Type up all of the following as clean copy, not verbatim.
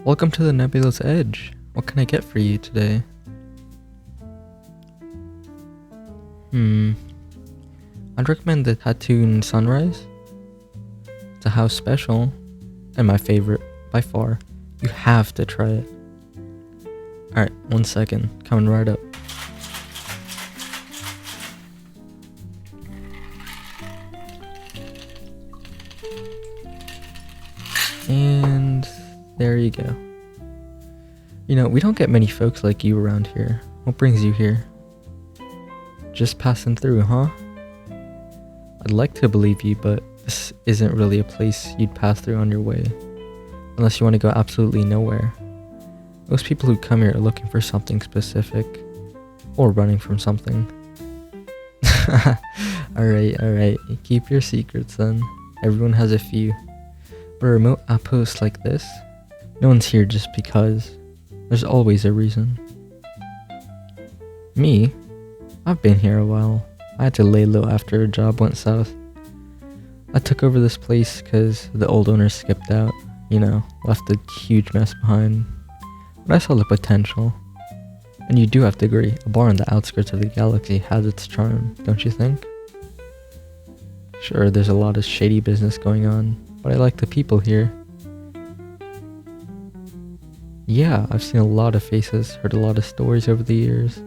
Welcome to the Nebula's Edge. What can I get for you today? I'd recommend the Tattooed Sunrise. It's a house special, and my favorite by far. You have to try it. Alright, 1 second. Coming right up. And there you go. You know, we don't get many folks like you around here. What brings you here? Just passing through, huh? I'd like to believe you, but this isn't really a place you'd pass through on your way. Unless you want to go absolutely nowhere. Most people who come here are looking for something specific. Or running from something. Alright. Keep your secrets then. Everyone has a few. But a remote outpost like this, no one's here just because. There's always a reason. Me? I've been here a while. I had to lay low after a job went south. I took over this place because the old owner skipped out. You know, left a huge mess behind. But I saw the potential. And you do have to agree, a bar on the outskirts of the galaxy has its charm, don't you think? Sure, there's a lot of shady business going on, but I like the people here. Yeah, I've seen a lot of faces, heard a lot of stories over the years.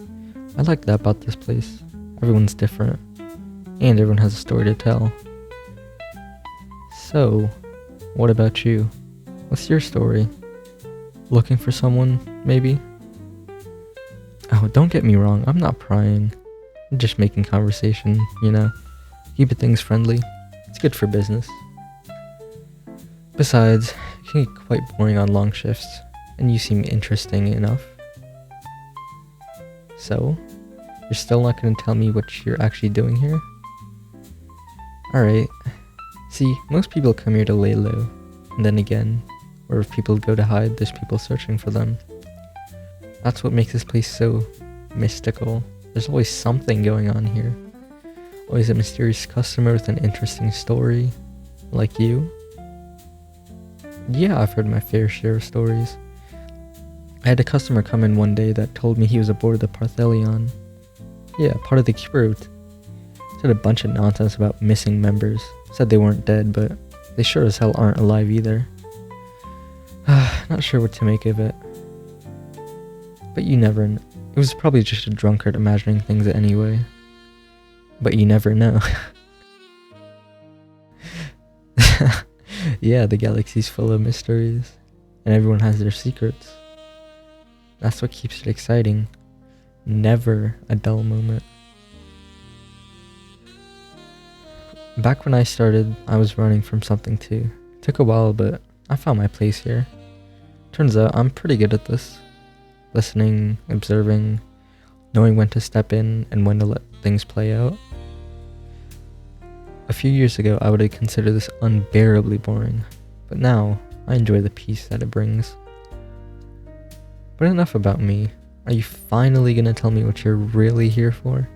I like that about this place. Everyone's different, and everyone has a story to tell. So, what about you? What's your story? Looking for someone, maybe? Oh, don't get me wrong, I'm not prying. I'm just making conversation, you know? Keeping things friendly. It's good for business. Besides, it can get quite boring on long shifts, and you seem interesting enough. So, you're still not going to tell me what you're actually doing here? Alright. See, most people come here to lay low, and then again, or if people go to hide, there's people searching for them. That's what makes this place so mystical. There's always something going on here. Always a mysterious customer with an interesting story. Like you. Yeah, I've heard my fair share of stories. I had a customer come in one day that told me he was aboard the Parthelion. Yeah, part of the crew. Said a bunch of nonsense about missing members. Said they weren't dead, but they sure as hell aren't alive either. Not sure what to make of it. But you never know. It was probably just a drunkard imagining things anyway. But you never know. Yeah, the galaxy's full of mysteries. And everyone has their secrets. That's what keeps it exciting. Never a dull moment. Back when I started, I was running from something too. It took a while, but I found my place here. Turns out I'm pretty good at this. Listening, observing, knowing when to step in and when to let things play out. A few years ago, I would have considered this unbearably boring, but now I enjoy the peace that it brings. But enough about me. Are you finally gonna tell me what you're really here for?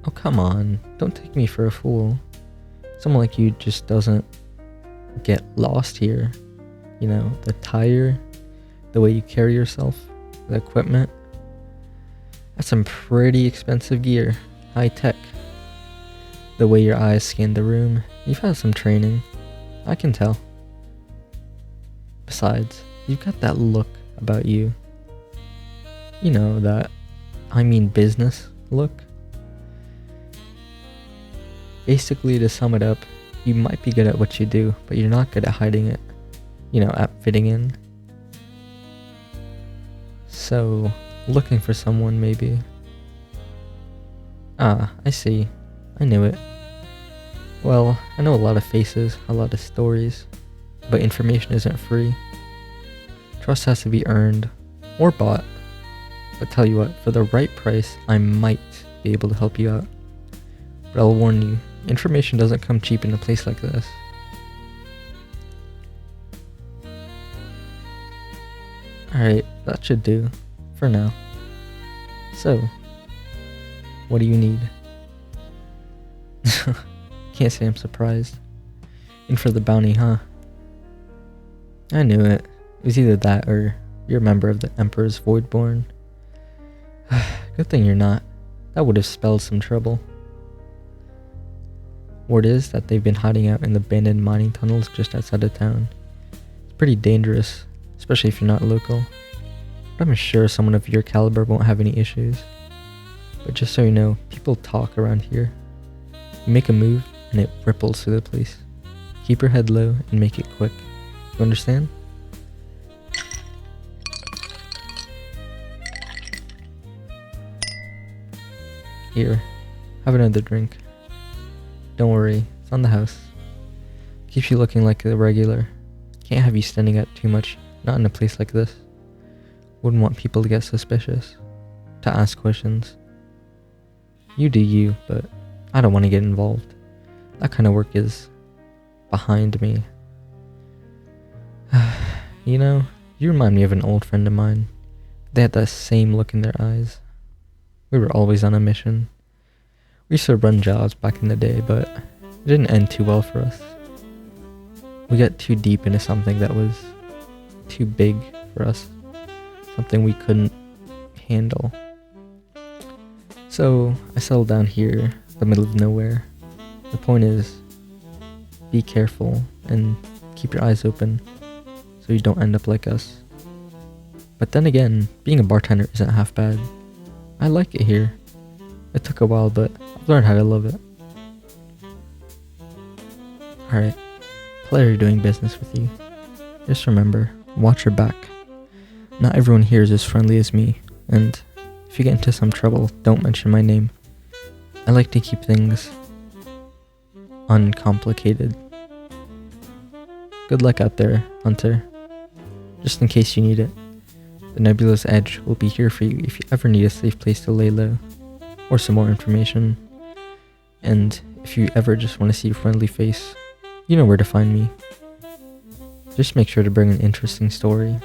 Oh, come on. Don't take me for a fool. Someone like you just doesn't get lost here. You know, the attire, the way you carry yourself, the equipment. That's some pretty expensive gear. High tech. The way your eyes scan the room. You've had some training. I can tell. Besides, you've got that look about you. You know, that, business look. Basically, to sum it up, you might be good at what you do, but you're not good at hiding it. You know, at fitting in. So, looking for someone maybe. Ah, I see. I knew it. Well, I know a lot of faces, a lot of stories, but information isn't free. Trust has to be earned, or bought. But tell you what, for the right price, I might be able to help you out. But I'll warn you, information doesn't come cheap in a place like this. Alright, that should do. For now. So, what do you need? Can't say I'm surprised. In for the bounty, huh? I knew it. It was either that or you're a member of the Emperor's Voidborn. Good thing you're not. That would have spelled some trouble. Word is that they've been hiding out in the abandoned mining tunnels just outside of town. It's pretty dangerous, especially if you're not local. But I'm sure someone of your caliber won't have any issues. But just so you know, people talk around here. You make a move and it ripples through the place. Keep your head low and make it quick. You understand? Here, have another drink. Don't worry, it's on the house. Keeps you looking like a regular. Can't have you standing out too much, not in a place like this. Wouldn't want people to get suspicious, to ask questions. You do you, but I don't want to get involved. That kind of work is behind me. You know, you remind me of an old friend of mine. They had that same look in their eyes. We were always on a mission. We used to run jobs back in the day, but it didn't end too well for us. We got too deep into something that was too big for us. Something we couldn't handle. So I settled down here, the middle of nowhere. The point is, be careful and keep your eyes open so you don't end up like us. But then again, being a bartender isn't half bad. I like it here. It took a while, but I've learned how to love it. Alright, pleasure doing business with you. Just remember, watch your back. Not everyone here is as friendly as me, and if you get into some trouble, don't mention my name. I like to keep things uncomplicated. Good luck out there, Hunter. Just in case you need it, the Nebula's Edge will be here for you if you ever need a safe place to lay low, or some more information. And if you ever just want to see a friendly face, you know where to find me. Just make sure to bring an interesting story.